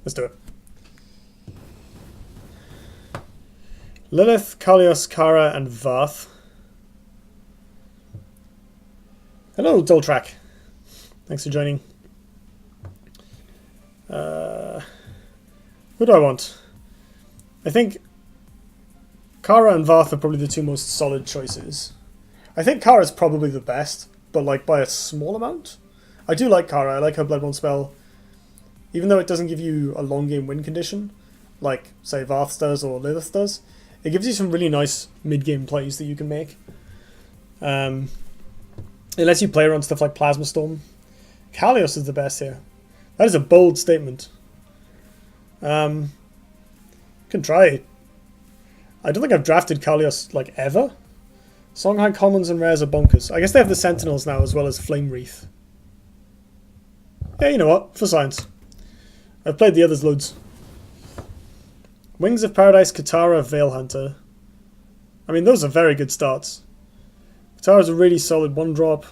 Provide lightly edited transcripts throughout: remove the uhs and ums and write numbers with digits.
Let's do it. Lilith, Kaleos, Kara, and Varth. Hello, Doltrak. Thanks for joining. Who do I want? I think Kara and Varth are probably the two most solid choices. I think Kara's probably the best, but like by a small amount. I do like Kara. I like her Bloodborne spell. Even though it doesn't give you a long game win condition, like say Varth does or Lilith does, it gives you some really nice mid-game plays that you can make. It lets you play around stuff like Plasma Storm. Kaleos is the best here. That is a bold statement. Can try. I don't think I've drafted Kaleos like ever. Songhai commons and rares are bonkers. I guess they have the Sentinels now as well as Flame Wreath. Yeah, you know what? For science. I've played the others loads. Wings of Paradise, Katara, Veil Hunter. I mean, those are very good starts. Katara's a really solid 1-drop,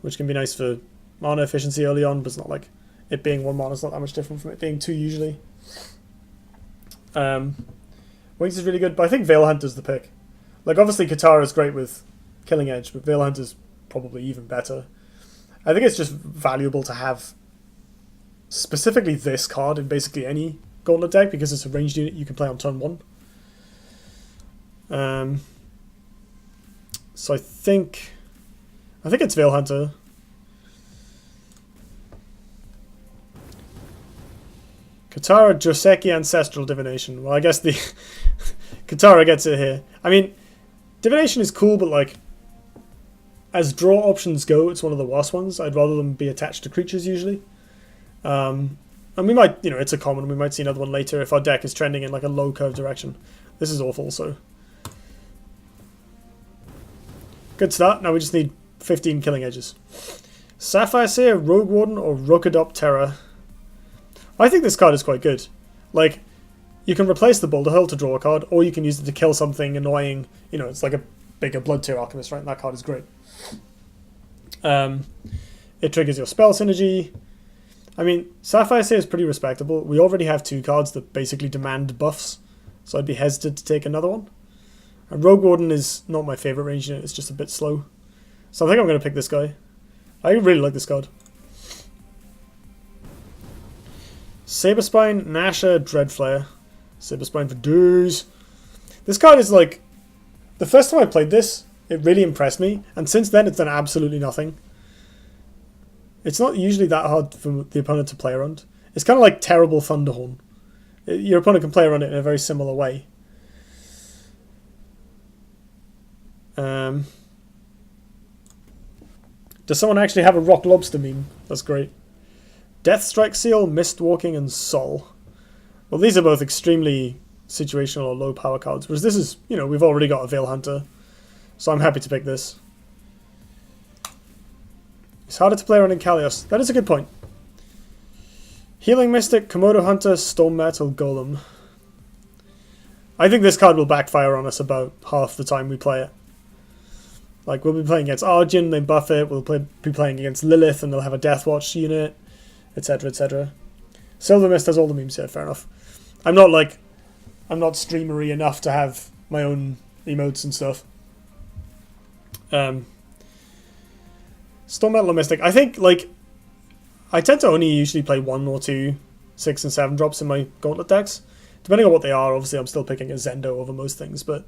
which can be nice for mana efficiency early on, but it's not like it being 1 mana is not that much different from it being 2 usually. Wings is really good, but I think Veil Hunter's the pick. Like, obviously Katara is great with Killing Edge, but Veil Hunter's probably even better. I think it's just valuable to have specifically this card in basically any Gauntlet deck because it's a ranged unit you can play on turn 1. So I think it's Veil Hunter. Katara, Joseki, Ancestral Divination. Well, I guess the Katara gets it here. I mean, Divination is cool, but like as draw options go, it's one of the worst ones. I'd rather them be attached to creatures usually. And we might, it's a common. We might see another one later if our deck is trending in like a low curve direction. This is awful, so good start. Now we just need 15 Killing Edges. Sapphire Seer, Rogue Warden, or Rookadop Terror. I think this card is quite good. Like, you can replace the Boulder Hurl to draw a card, or you can use it to kill something annoying. It's like a bigger Blood Tear Alchemist, right? And that card is great. It triggers your spell synergy. I mean, Sapphire Seer is pretty respectable. We already have 2 cards that basically demand buffs, so I'd be hesitant to take another one. And Rogue Warden is not my favourite range unit, it's just a bit slow. So I think I'm going to pick this guy. I really like this card. Saberspine, Nasha, Dreadflare. Saberspine for days. This card is like... The first time I played this, it really impressed me, and since then it's done absolutely nothing. It's not usually that hard for the opponent to play around. It's kind of like Terrible Thunderhorn. Your opponent can play around it in a very similar way. Does someone actually have a Rock Lobster meme? That's great. Deathstrike Seal, Mistwalking, and Sol. Well, these are both extremely situational or low power cards, whereas this is, we've already got a Veil Hunter, so I'm happy to pick this. It's harder to play around in Kaleos. That is a good point. Healing Mystic, Komodo Hunter, Storm Metal, Golem. I think this card will backfire on us about half the time we play it. Like, we'll be playing against Arjun, they buff it, we'll be playing against Lilith, and they'll have a Deathwatch unit, etc, etc. Silver Mist has all the memes here, fair enough. I'm not streamery enough to have my own emotes and stuff. Storm Metal or Mystic. I think, I tend to only usually play 1 or 2 6 and 7 drops in my Gauntlet decks. Depending on what they are, obviously I'm still picking a Zendo over most things, but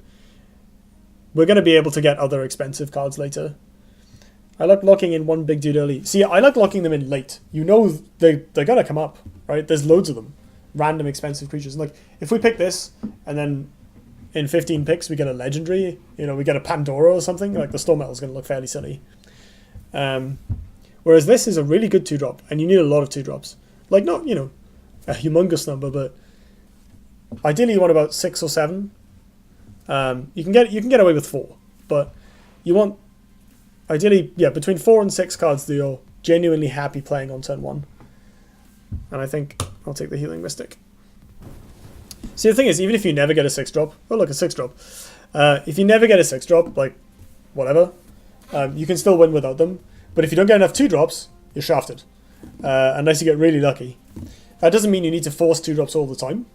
we're going to be able to get other expensive cards later. I like locking in one big dude early. See, I like locking them in late. They're going to come up, right? There's loads of them. Random expensive creatures. And if we pick this, and then in 15 picks we get a legendary, we get a Pandora or something, the Storm Metal is going to look fairly silly. Whereas this is a really good 2-drop, and you need a lot of 2-drops. Not, a humongous number, but ideally you want about 6 or 7. You can get away with 4, but you want ideally between 4 and 6 cards that you're genuinely happy playing on turn 1. And I think I'll take the Healing Mystic. See, the thing is, even if you never get a 6-drop, oh look, a 6-drop. If you never get a 6-drop, whatever, you can still win without them. But if you don't get enough 2-drops, you're shafted, unless you get really lucky. That doesn't mean you need to force 2-drops all the time,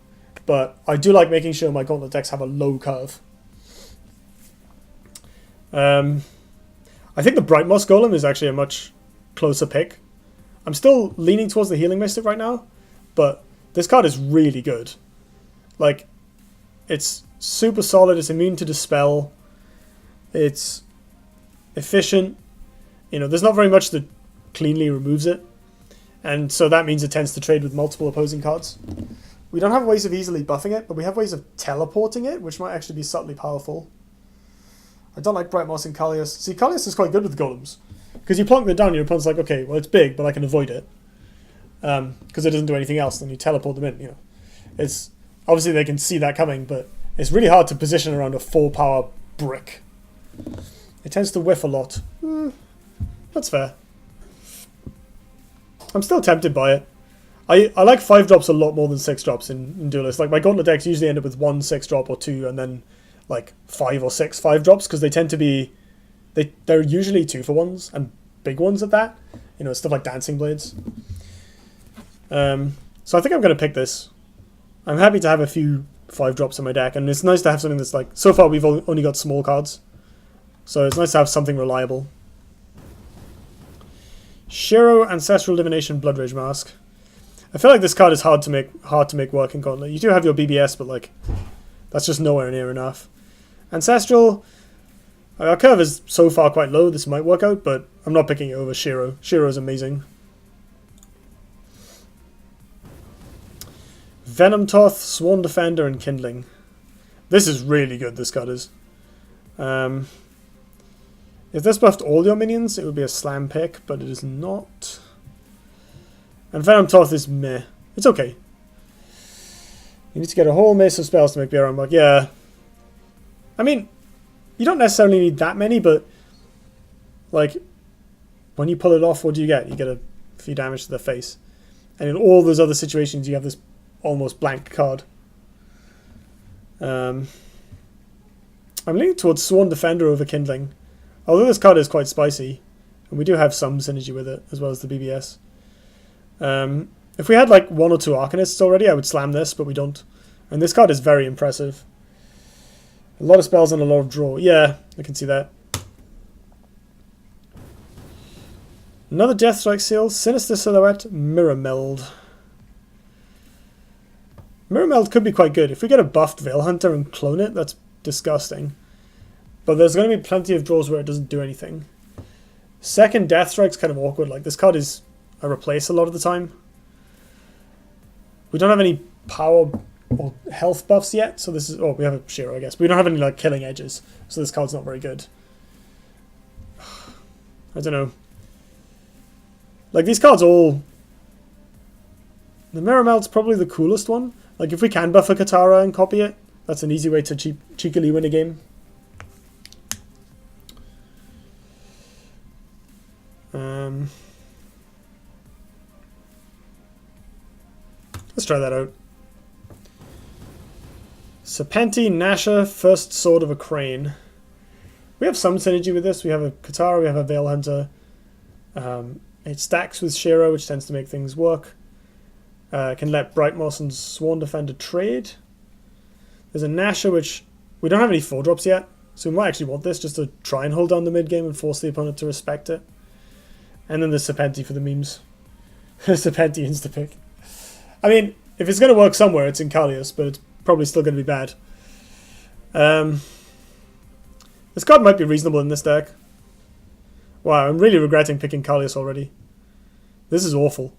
but I do like making sure my Gauntlet decks have a low curve. I think the Bright Moss Golem is actually a much closer pick. I'm still leaning towards the Healing Mystic right now, but this card is really good. Like, it's super solid, it's immune to Dispel, it's efficient, you know, there's not very much that cleanly removes it, and so that means it tends to trade with multiple opposing cards. We don't have ways of easily buffing it, but we have ways of teleporting it, which might actually be subtly powerful. I don't like Bright Moss and Kaleos. See, Kaleos is quite good with golems, because you plonk them down, your opponent's like, okay, well it's big, but I can avoid it, because it doesn't do anything else, then you teleport them in, you know. It's, obviously they can see that coming, but it's really hard to position around a 4-power brick. It tends to whiff a lot. That's fair. I'm still tempted by it. I like 5-drops a lot more than 6-drops in Duelyst. Like, my Gauntlet decks usually end up with 1 6-drop or 2, and then like 5 or 6 5-drops, because they tend to be... They're usually 2-for-1s, and big ones at that. You know, stuff like Dancing Blades. So I think I'm going to pick this. I'm happy to have a few 5-drops in my deck, and it's nice to have something that's like... So far we've only got small cards, so it's nice to have something reliable. Shiro, Ancestral Divination, Blood Rage Mask. I feel like this card is hard to make work in Gauntlet. You do have your BBS, but like, that's just nowhere near enough. Ancestral, our curve is so far quite low, this might work out, but I'm not picking it over Shiro. Shiro is amazing. Venom Toth, Sworn Defender, and Kindling. This is really good, this card is. If this buffed all your minions, it would be a slam pick, but it is not. And Venom Toth is meh. It's okay. You need to get a whole mace of spells to make BR unlock. Yeah. I mean, you don't necessarily need that many, but like, when you pull it off, what do you get? You get a few damage to the face. And in all those other situations, you have this almost blank card. I'm leaning towards Sworn Defender over Kindling. Although this card is quite spicy, and we do have some synergy with it, as well as the BBS. If we had like 1 or 2 Arcanists already, I would slam this, but we don't. And this card is very impressive. A lot of spells and a lot of draw. Yeah, I can see that. Another Deathstrike Seal, Sinister Silhouette, Mirror Meld. Mirror Meld could be quite good. If we get a buffed Veil Hunter and clone it, that's disgusting. But there's going to be plenty of draws where it doesn't do anything. Second Deathstrike's kind of awkward. Like, this card is a replace a lot of the time. We don't have any power or health buffs yet, so this is... Oh, we have a Shiro, I guess. But we don't have any, like, killing edges, so this card's not very good. I don't know. Like, these cards all... The Mirror Meld's probably the coolest one. Like, if we can buff a Katara and copy it, that's an easy way to cheekily win a game. Let's try that out. Serpenti, Nasha, First Sword of a Crane. We have some synergy with this. We have a Katara, we have a Veil Hunter. It stacks with Shiro, which tends to make things work. Can let Bright Moss and Sworn Defender trade. There's a Nasha, which we don't have any 4-drops yet, so we might actually want this just to try and hold down the mid game and force the opponent to respect it. And then there's Serpenti for the memes. Serpenti insta-pick. I mean, if it's going to work somewhere, it's in Kaleos, but it's probably still going to be bad. This card might be reasonable in this deck. Wow, I'm really regretting picking Kaleos already. This is awful.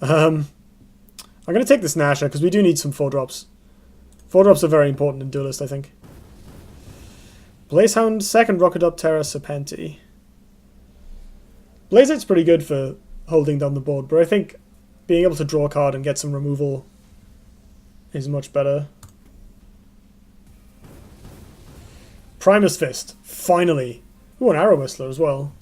I'm going to take this Nasha, because we do need some 4-drops. 4-drops are very important in Duelyst, I think. Blazehound, second Rocket Up Terra, Serpenti. Blazehead's pretty good for holding down the board, but I think being able to draw a card and get some removal is much better. Primus Fist, finally. Ooh, an Arrow Whistler as well.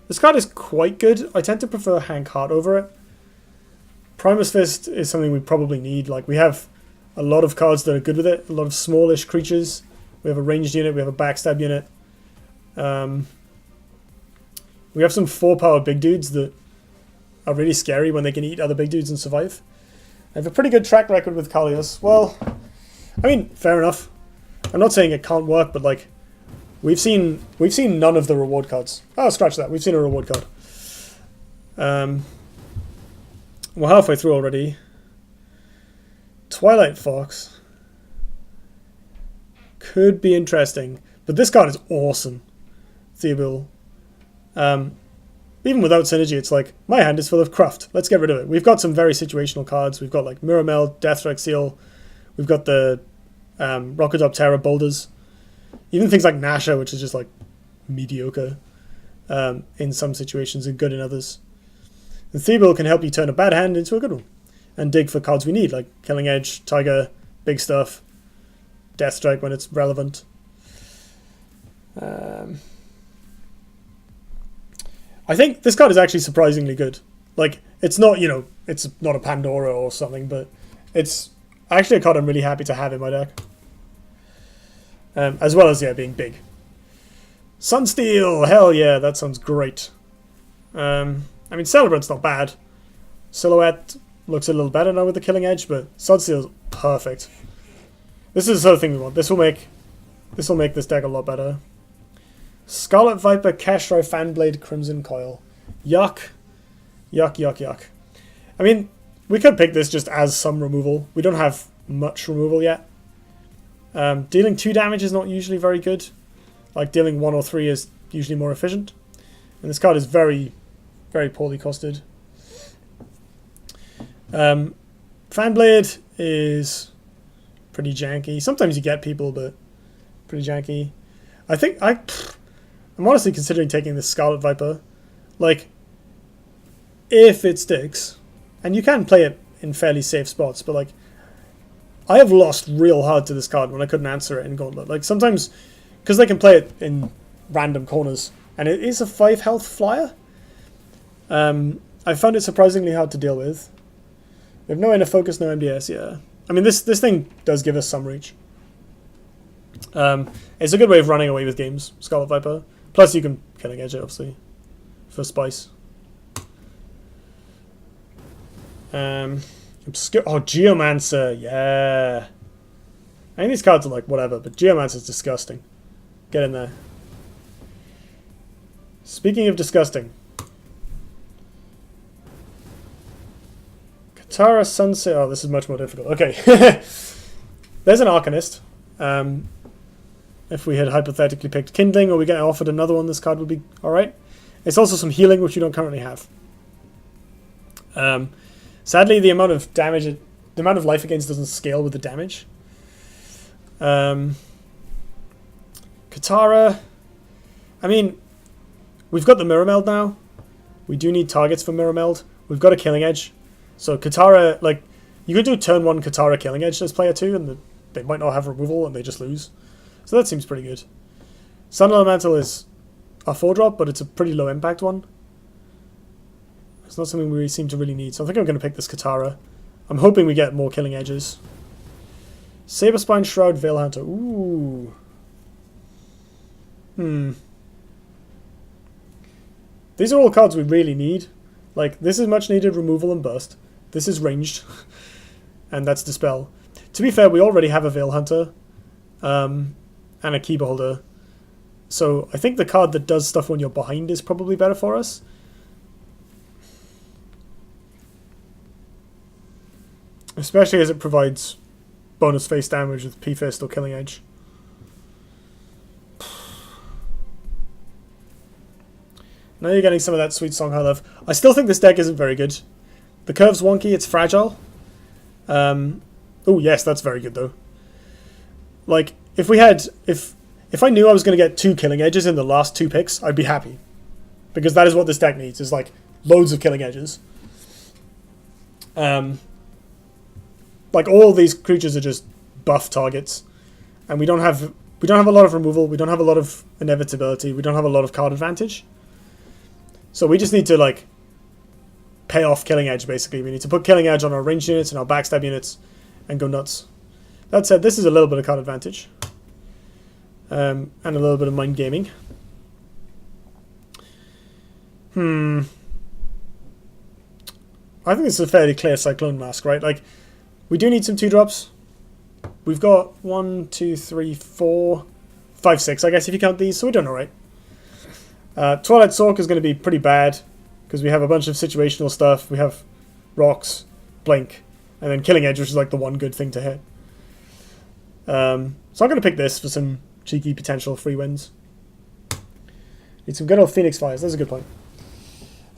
This card is quite good. I tend to prefer Hank Hart over it. Primus Fist is something we probably need. Like, we have a lot of cards that are good with it. A lot of smallish creatures. We have a ranged unit. We have a backstab unit. We have some 4-power big dudes that are really scary when they can eat other big dudes and survive. I have a pretty good track record with Kaleos. Well, I mean, fair enough. I'm not saying it can't work, but like, we've seen none of the reward cards. Oh, scratch that. We've seen a reward card. We're halfway through already. Twilight Fox could be interesting, but this card is awesome. Theobil. Even without synergy, it's like, my hand is full of craft. Let's get rid of it. We've got some very situational cards. We've got like Mirror Meld, Deathstrike Seal. We've got the Rocketoptera Boulders. Even things like Nasha, which is just like mediocre in some situations and good in others. The Theobil can help you turn a bad hand into a good one. And dig for cards we need, like Killing Edge, Tiger, Big Stuff, Deathstrike when it's relevant. I think this card is actually surprisingly good. Like, it's not, you know, it's not a Pandora or something, but it's actually a card I'm really happy to have in my deck. As well as, yeah, being big. Sunsteel! Hell yeah, that sounds great. I mean, Celebrant's not bad. Silhouette looks a little better now with the Killing Edge, but Sunsteel's perfect. This is the sort of thing we want. This will make this deck a lot better. Scarlet Viper, Kashrai, Fanblade, Crimson Coil. Yuck. Yuck, yuck, yuck. I mean, we could pick this just as some removal. We don't have much removal yet. Dealing 2 damage is not usually very good. Like, dealing 1 or 3 is usually more efficient. And this card is very, very poorly costed. Fanblade is pretty janky. Sometimes you get people, but pretty janky. I think I'm honestly considering taking this Scarlet Viper. Like, if it sticks, and you can play it in fairly safe spots, but like, I have lost real hard to this card when I couldn't answer it in Gauntlet. Like, sometimes, because they can play it in random corners, and it is a 5 health flyer. I found it surprisingly hard to deal with. We have no inner focus, no MDS, yeah. I mean, this thing does give us some reach. It's a good way of running away with games, Scarlet Viper. Plus, you can Killing Edge it, obviously, for spice. Obscure. Oh, Geomancer, yeah. I think these cards are like whatever, but Geomancer's disgusting. Get in there. Speaking of disgusting, Katara Sunset. Oh, this is much more difficult. Okay. There's an Arcanist. If we had hypothetically picked Kindling or we get offered another one, this card would be alright. It's also some healing, which you don't currently have. Sadly, the amount of damage, the amount of life it gains doesn't scale with the damage. Katara. I mean, we've got the Mirror Meld now. We do need targets for Mirror Meld. We've got a Killing Edge. So Katara, like, you could do turn 1 Katara Killing Edge as player 2, and they might not have removal and they just lose. So that seems pretty good. Sun Elemental is a 4-drop, but it's a pretty low impact one. It's not something we seem to really need, so I think I'm going to pick this Katara. I'm hoping we get more Killing Edges. Saberspine, Shroud, Veil Hunter. Ooh. These are all cards we really need. Like, this is much needed removal and burst. This is ranged. And that's Dispel. To be fair, we already have a Veil Hunter. And a Key Beholder. So I think the card that does stuff when you're behind is probably better for us. Especially as it provides bonus face damage with P-Fist or Killing Edge. Now you're getting some of that Sweet Song High Love. I still think this deck isn't very good. The curve's wonky, it's fragile. Oh yes, that's very good though. Like, if I knew I was going to get 2 Killing Edges in the last 2 picks, I'd be happy. Because that is what this deck needs, is like loads of Killing Edges. Like, all these creatures are just buff targets. And we don't have a lot of removal, we don't have a lot of inevitability, we don't have a lot of card advantage. So we just need to, like, pay off Killing Edge, basically. We need to put Killing Edge on our ranged units and our backstab units and go nuts. That said, this is a little bit of card advantage. And a little bit of mind gaming. I think it's a fairly clear Cyclone Mask, right? Like, we do need some 2-drops. We've got 1, 2, 3, 4, 5, 6, I guess, if you count these, so we're doing alright. Twilight Sork is going to be pretty bad, because we have a bunch of situational stuff. We have Rocks, Blink, and then Killing Edge, which is like the one good thing to hit. So I'm going to pick this for some cheeky potential free wins. Need some good old Phoenix Fires, that's a good point.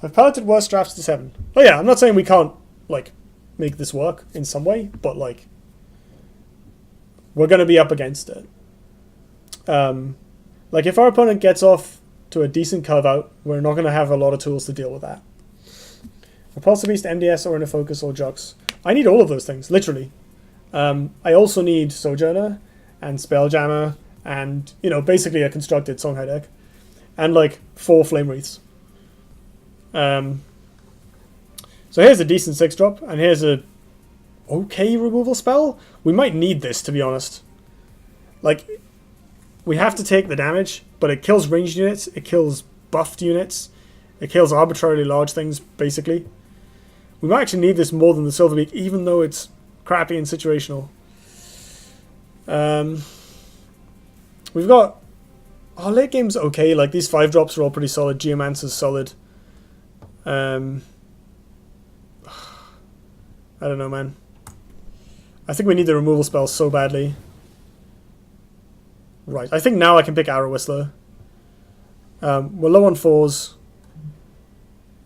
I've piloted worse drafts to 7. Oh yeah, I'm not saying we can't, like, make this work in some way, but, like, we're going to be up against it. Like, if our opponent gets off to a decent curve out, we're not going to have a lot of tools to deal with that. Repulsor Beast, MDS, or Inner Focus, or Jux. I need all of those things, literally. I also need Sojourner, and Spelljammer, and, you know, basically a constructed Songhai deck. And, like, 4 Flame Wreaths. So here's a decent 6-drop, and here's a okay removal spell. We might need this, to be honest. Like, we have to take the damage, but it kills ranged units, it kills buffed units, it kills arbitrarily large things, basically. We might actually need this more than the Silverbeak, even though it's crappy and situational. We've got... Our late game's okay, like, these 5-drops are all pretty solid, Geomancer's solid. I don't know, man. I think we need the removal spell so badly. Right, I think now I can pick Arrow Whistler. We're low on 4s.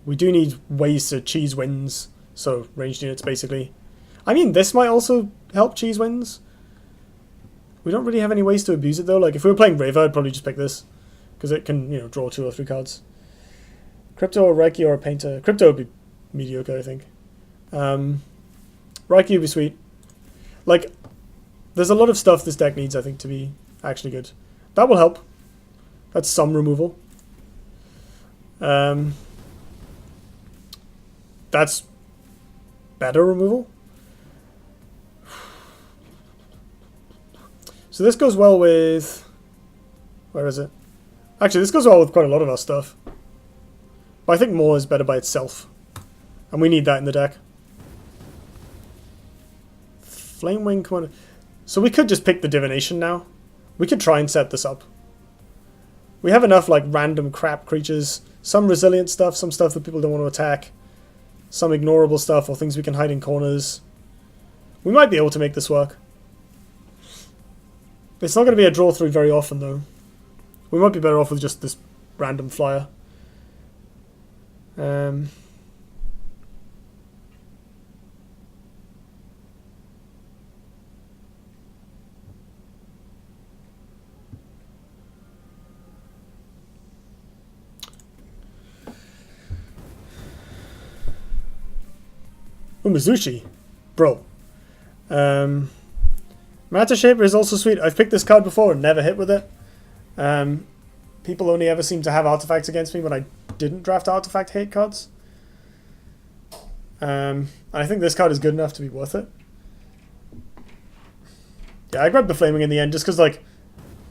We do need ways to cheese wins, so ranged units, basically. I mean, this might also help cheese wins. We don't really have any ways to abuse it, though. Like, if we were playing Raver, I'd probably just pick this, because it can, you know, draw 2 or 3 cards. Crypto or Reiki or a Painter. Crypto would be mediocre, I think. Reiki would be sweet. Like, there's a lot of stuff this deck needs, I think, to be actually good. That will help. That's some removal. That's better removal. So this goes well with... Where is it? Actually, this goes well with quite a lot of our stuff. But I think more is better by itself. And we need that in the deck. Flamewing Commander. So we could just pick the Divination now. We could try and set this up. We have enough, like, random crap creatures. Some resilient stuff, some stuff that people don't want to attack. Some ignorable stuff, or things we can hide in corners. We might be able to make this work. It's not going to be a draw through very often, though. We might be better off with just this random flyer. Umezushi. Bro. Matter Shaper is also sweet. I've picked this card before and never hit with it. People only ever seem to have artifacts against me when I didn't draft artifact hate cards. I think this card is good enough to be worth it. Yeah, I grabbed the Flaming in the end just because, like,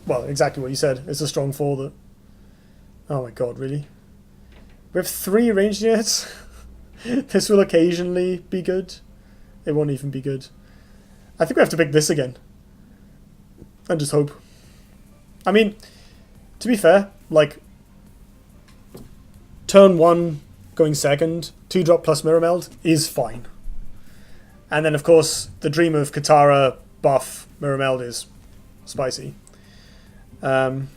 well, exactly what you said. It's a strong 4 that... Oh my god, really? We have 3 ranged units? This will occasionally be good. It won't even be good. I think we have to pick this again. And just hope. I mean, to be fair, like, turn 1 going second, 2-drop plus Mirror Meld is fine. And then, of course, the dream of Katara buff Mirror Meld is spicy. I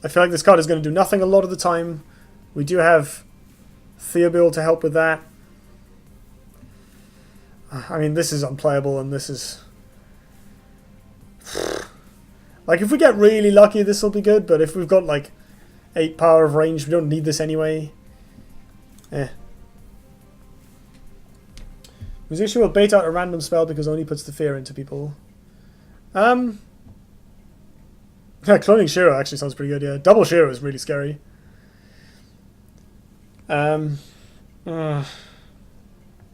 feel like this card is going to do nothing a lot of the time. We do have Theobil to help with that. I mean, this is unplayable, and this is... Like, if we get really lucky, this will be good, but if we've got, like, 8 power of range, we don't need this anyway. Musician will bait out a random spell because it only puts the fear into people. Yeah, cloning Shiro actually sounds pretty good, yeah. Double Shiro is really scary. I don't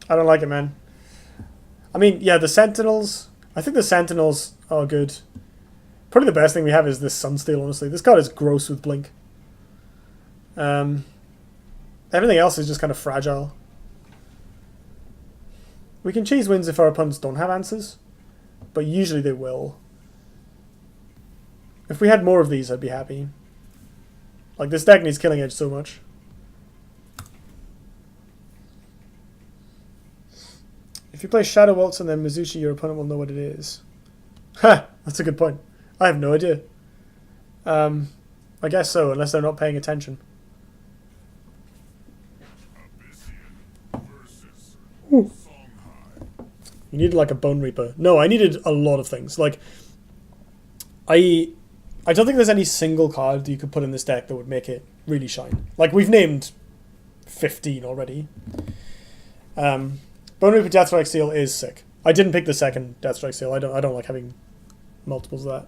like it, man. I mean, yeah, the Sentinels... I think the Sentinels are good. Probably the best thing we have is this Sunsteel, honestly. This card is gross with Blink. Everything else is just kind of fragile. We can cheese wins if our opponents don't have answers, but usually they will. If we had more of these, I'd be happy. Like, this deck needs Killing Edge so much. If you play Shadow Waltz and then Mizuchi, your opponent will know what it is. Ha! That's a good point. I have no idea. I guess so, unless they're not paying attention. Ooh. You needed like a Bone Reaper. No, I needed a lot of things. Like, I don't think there's any single card that you could put in this deck that would make it really shine. Like, we've named 15 already. Bone Reaper Deathstrike Seal is sick. I didn't pick the second Deathstrike Seal. I don't like having multiples of that.